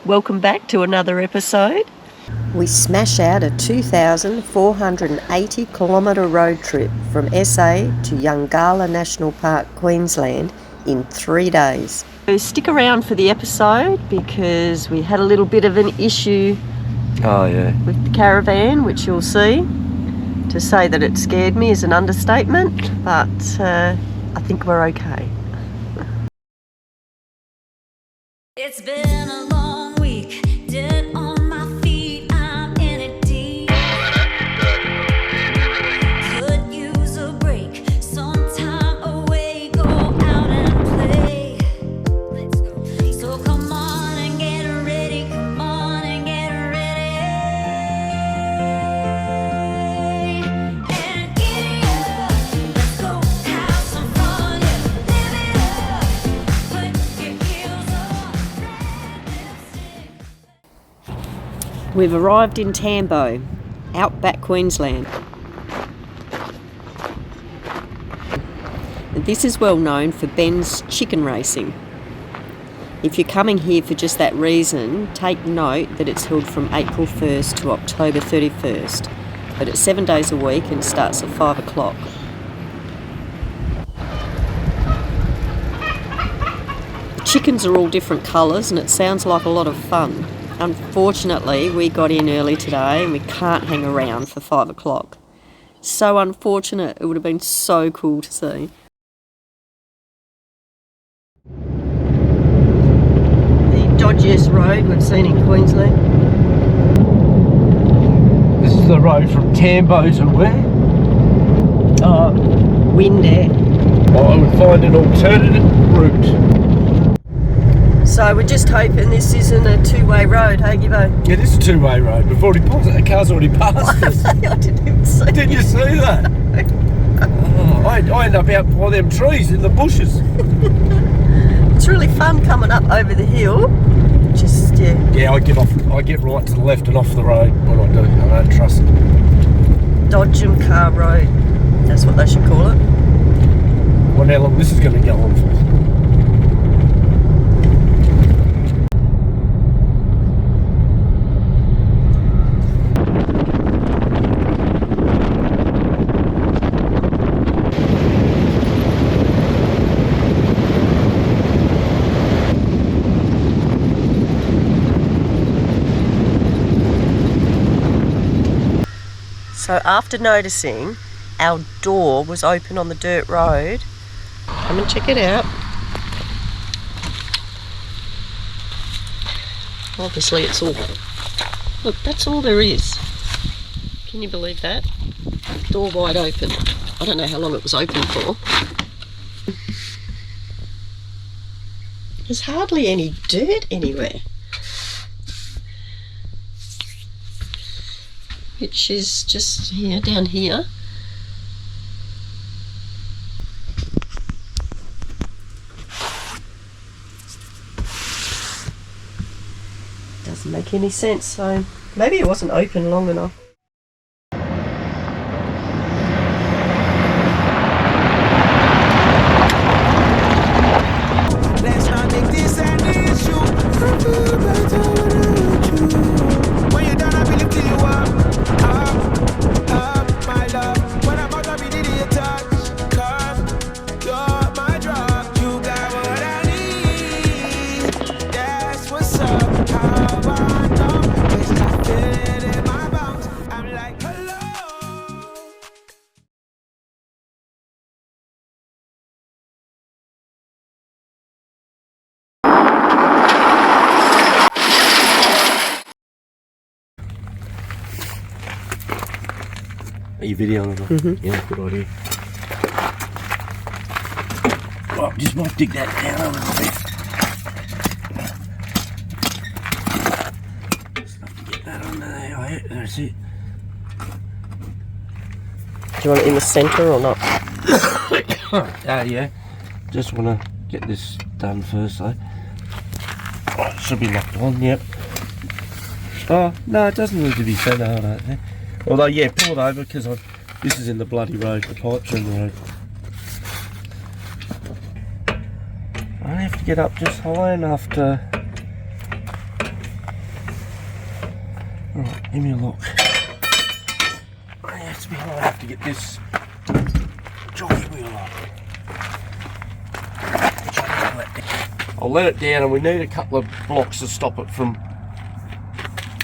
Welcome back to another episode. We smash out a 2,480 kilometre road trip from SA to Yungala National Park, Queensland in 3 days. So stick around for the episode because we had a little bit of an issue with the caravan, which you'll see. To say that it scared me is an understatement, but I think we're okay. It's been a long week, dead on my feet, I'm in it deep. Could use a break, some time away, go out and play. Let's go. So come on and get ready, come on and get ready. And giddy up, let's go have some fun, yeah, live it up, put your heels on. We've arrived in Tambo, outback Queensland. This is well known for Ben's chicken racing. If you're coming here for just that reason, take note that it's held from April 1st to October 31st, but it's 7 days a week and starts at 5 o'clock. The chickens are all different colours and it sounds like a lot of fun. Unfortunately, we got in early today and we can't hang around for 5 o'clock. So unfortunate, it would have been so cool to see. The dodgiest road we've seen in Queensland. This is the road from Tambo to where? Windair. I would find an alternative route. So we're just hoping this isn't a two-way road, hey Gibbo? It is a two-way road. We've already passed it. The car's already passed us. I didn't even see Did you see that? Oh, I end up out by them trees in the bushes. It's really fun coming up over the hill. Just, Yeah, I get right to the left and off the road when I do. I don't trust it. Dodgem car road. That's what they should call it. Wonder how long this is going to go on for. So after noticing our door was open on the dirt road, come and check it out. Obviously it's all, look, that's all there is. Can you believe that? Door wide open. I don't know how long it was open for. There's hardly any dirt anywhere. Which is just here, down here. Doesn't make any sense, so maybe it wasn't open long enough. Let's not make this an issue. When you're done, I believe till you up, my love. When I'm out, I be needing your touch. 'Cause you're my drug. You got what I need. That's what's up. How I know. It's just feeling in my bones. I'm like, hello. Are you videoing it? Yeah, good idea. Right, just might dig that down a little bit. Just have to get that under there. Oh, yeah, that's it. Do you want it in the centre or not? Yeah. Just want to get this done first, though. Oh, it should be locked on, yep. Oh, no, it doesn't need to be set out, I don't think. Although, yeah, pull it over because this is in the bloody road. The pipes are in the road. I have to get up just high enough to Give me a look. I have to get this jockey wheel on. I'll let it down, and we need a couple of blocks to stop it from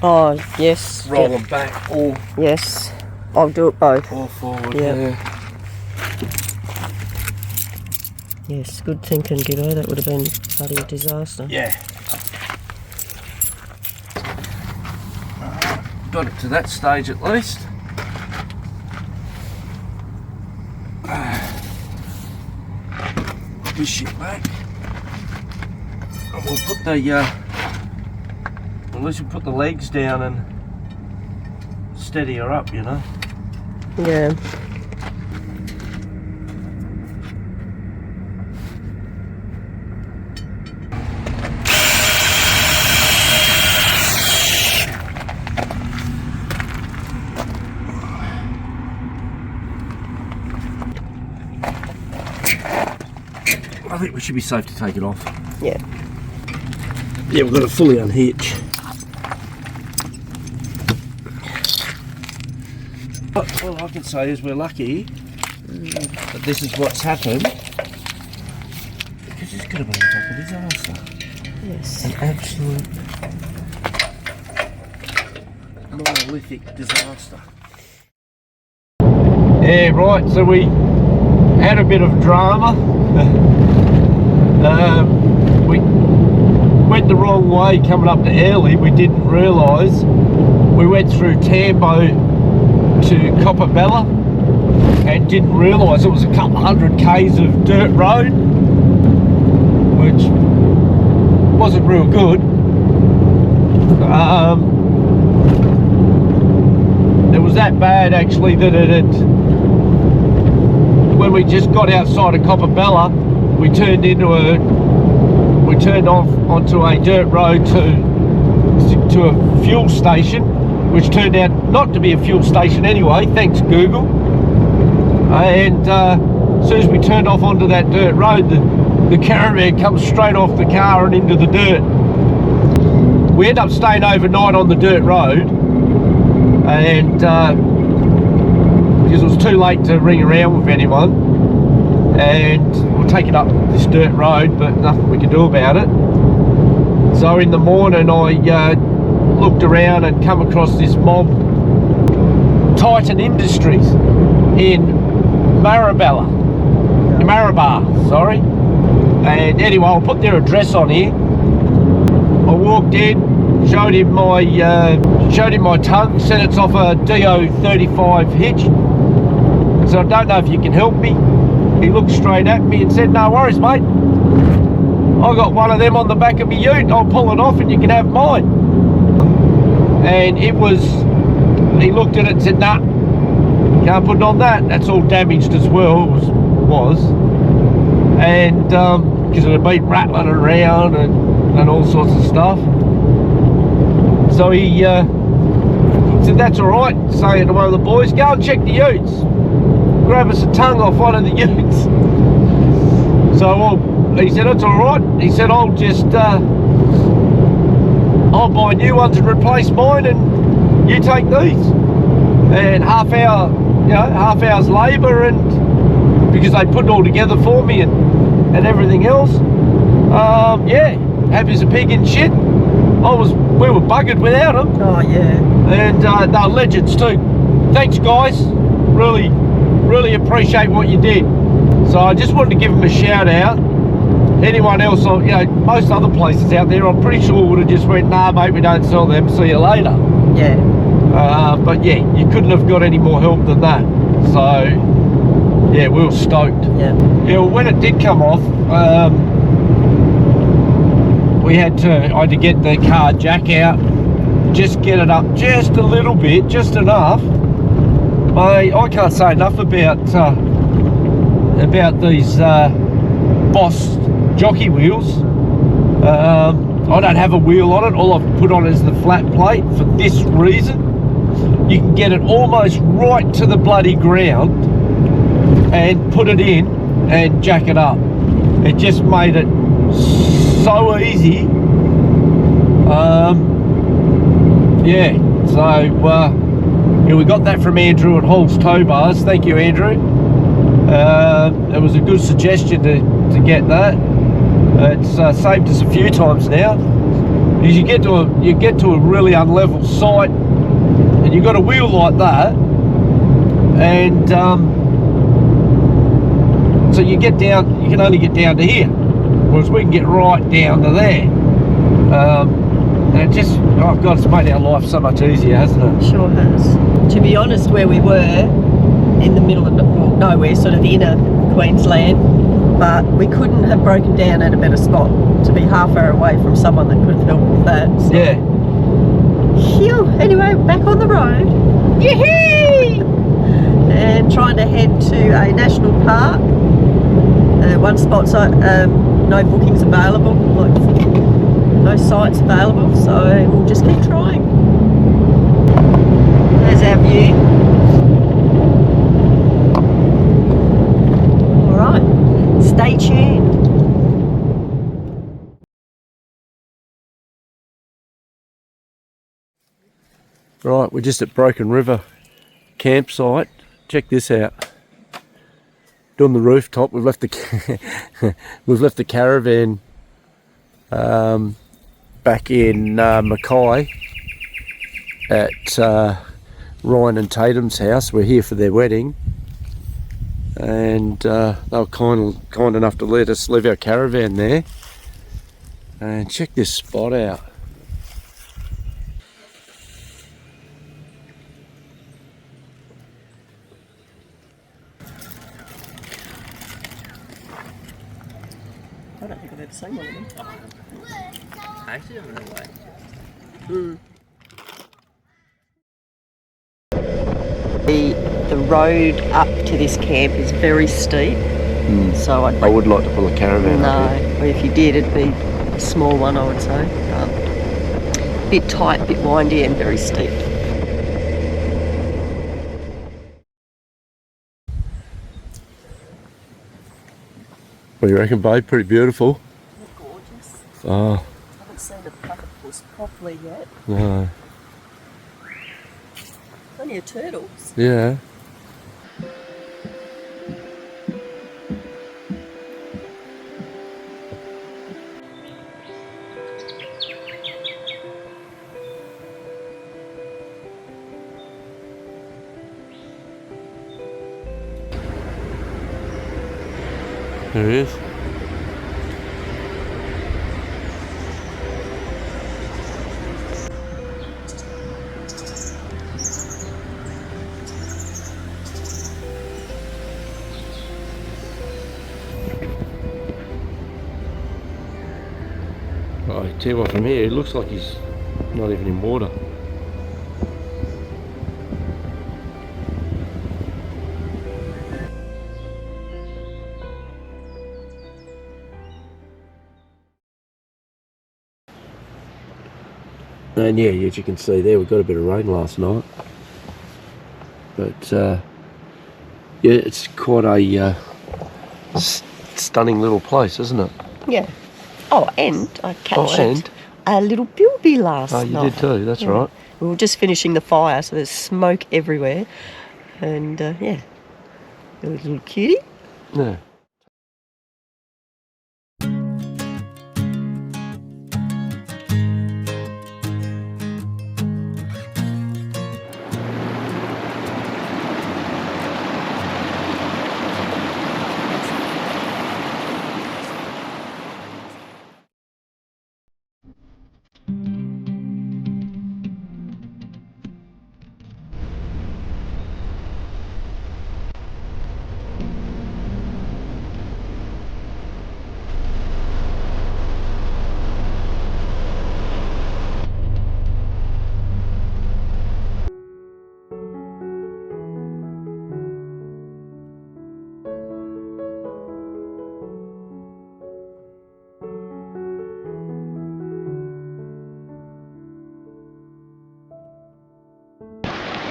Oh, yes. rolling back or Yes. I'll do it both. or forward. Yep. Yeah. Yes, good thinking, Giddo. That would have been bloody a disaster. Yeah. Got it to that stage at least. Put this shit back. And we'll put the at least we'll put the legs down and steady her up, you know. Yeah. I think we should be safe to take it off. Yeah. Yeah, we've got to fully unhitch. But all I can say is we're lucky that this is what's happened, because this could have been a total disaster. Yes. An absolute monolithic disaster. Yeah, right, so we had a bit of drama. We went the wrong way coming up to Airlie. We didn't realise. We went through Tambo to Coppabella and didn't realise it was a couple of 100 k's of dirt road, which wasn't real good. It was that bad actually that it had, when we just got outside of Coppabella, we turned off onto a dirt road to a fuel station, which turned out not to be a fuel station anyway, thanks Google. And as soon as we turned off onto that dirt road, the Caravan comes straight off the car and into the dirt. We ended up staying overnight on the dirt road, and because it was too late to ring around with anyone, and we're taking up this dirt road, but nothing we can do about it. So in the morning I looked around and come across this mob, Titan Industries in Maribor, sorry. And anyway, I'll put their address on here. I walked in, showed him my tongue, said it's off a DO35 hitch. So I don't know if you can help me. He looked straight at me and said, "No worries, mate. I got one of them on the back of my ute. I'll pull it off and you can have mine." And it was, he looked at it and said, "Nah, can't put it on that. That's all damaged as well." It was. And because it had been rattling around and all sorts of stuff. So he said, "That's all right." Saying to one of the boys, "Go and check the utes. Grab us a tongue off one of the utes." So he said, "That's all right." He said, "I'll just I'll buy new ones and replace mine, and you take these." And half hour's labour, and because they put it all together for me and everything else. Yeah, happy as a pig in shit. We were buggered without them. Oh, yeah. And they're legends too. Thanks guys, really appreciate what you did. So I just wanted to give them a shout out. Anyone else, most other places out there, I'm pretty sure would have just went, "Nah mate, we don't sell them, see you later." Yeah. But yeah, you couldn't have got any more help than that. So yeah, we were stoked. Yeah. Yeah, well, when it did come off, I had to get the car jack out, just get it up just a little bit, just enough. I can't say enough about these Boss jockey wheels. I don't have a wheel on it. All I've put on is the flat plate for this reason. You can get it almost right to the bloody ground and put it in and jack it up. It just made it so easy. Yeah, So yeah, we got that from Andrew at Hall's Tow Bars. Thank you, Andrew. It was a good suggestion to get that. It's saved us a few times now. Because you get to a really unlevel site, and you've got a wheel like that, and so you can only get down to here, whereas we can get right down to there. And it just, oh God, it's made our life so much easier, hasn't it? Sure has. To be honest, where we were, in the middle of nowhere, sort of inner Queensland, but we couldn't have broken down at a better spot to be half hour away from someone that could have helped with that. So. Yeah. Phew. Anyway, back on the road. Yee-hee! And trying to head to a national park. One spot's no bookings available, like no sites available, so we'll just keep trying. There's our view. Alright, stay tuned. Right, we're just at Broken River campsite. Check this out. On the rooftop, we've left the caravan back in Mackay at Ryan and Tatum's house. We're here for their wedding, and they were kind enough to let us leave our caravan there. And check this spot out. I don't think I've ever seen one of them. Actually, I don't know why. The road up to this camp is very steep, so I would like to pull a caravan up here. no, or if you did, it'd be a small one, I would say. Bit tight, bit windy, and very steep. What do you reckon, babe? Pretty beautiful. Gorgeous. Oh, I haven't seen a platypus properly yet. no. Plenty of turtles. Yeah. There he is. Oh, I tell you what, from here, it looks like he's not even in water. And yeah, as you can see there, we got a bit of rain last night. But yeah, it's quite a stunning little place, isn't it? Yeah. Oh, and I captured and? a little bilby last night. Oh, you did too, that's right. We were just finishing the fire, so there's smoke everywhere. And yeah, a little cutie. Yeah.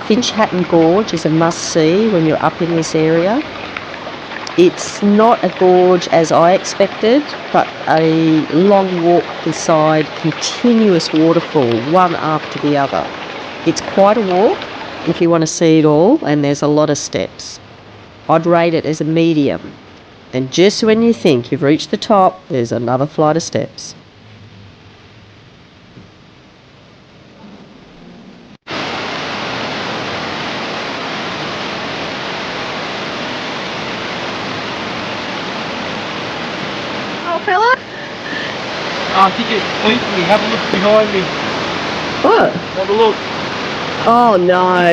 Finch Hatton Gorge is a must-see when you're up in this area. It's not a gorge as I expected, but a long walk beside continuous waterfall, one after the other. It's quite a walk if you want to see it all, and there's a lot of steps. I'd rate it as a medium. And just when you think you've reached the top, there's another flight of steps. Oh, fella? I think it's eating me. Have a look behind me. What? Have a look. Oh, no.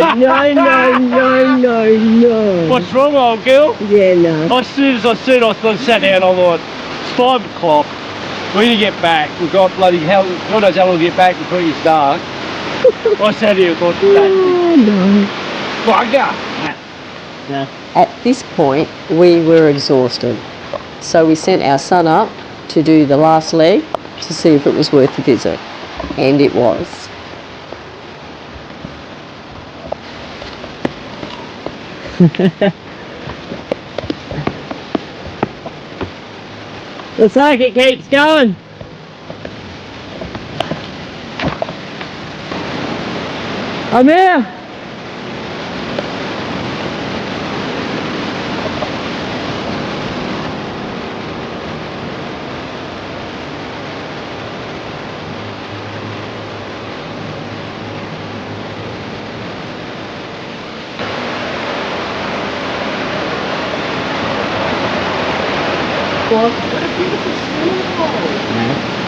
No. What's wrong, old girl? Yeah, no. As soon as I sat down, I thought, it's 5 o'clock. We need to get back. We've got bloody hell. God knows how long to get back before it's dark. I sat here and thought, Oh, no. bugger. At this point, we were exhausted. So we sent our son up to do the last leg to see if it was worth the visit. And it was. Looks like it keeps going. I'm here.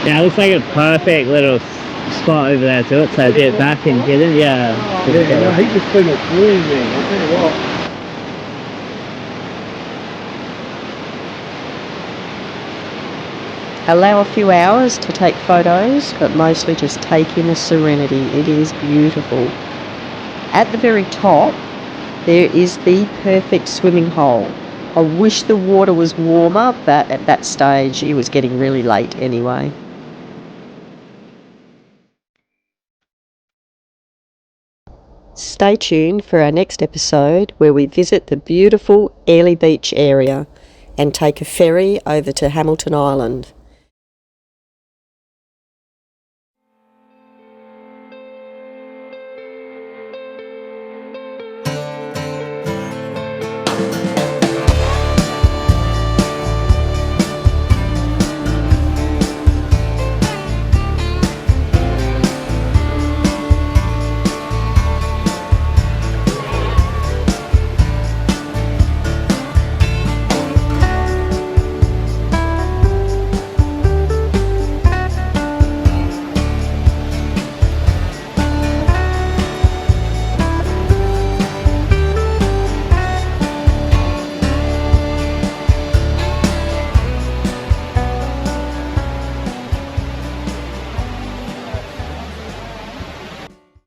Yeah, it looks like a perfect little spot over there to it, so get back and get it, yeah. Yeah, he just been a dream, man. I'll tell you what. Allow a few hours to take photos, but mostly just take in the serenity. It is beautiful. At the very top, there is the perfect swimming hole. I wish the water was warmer, but at that stage it was getting really late anyway. Stay tuned for our next episode where we visit the beautiful Airlie Beach area and take a ferry over to Hamilton Island.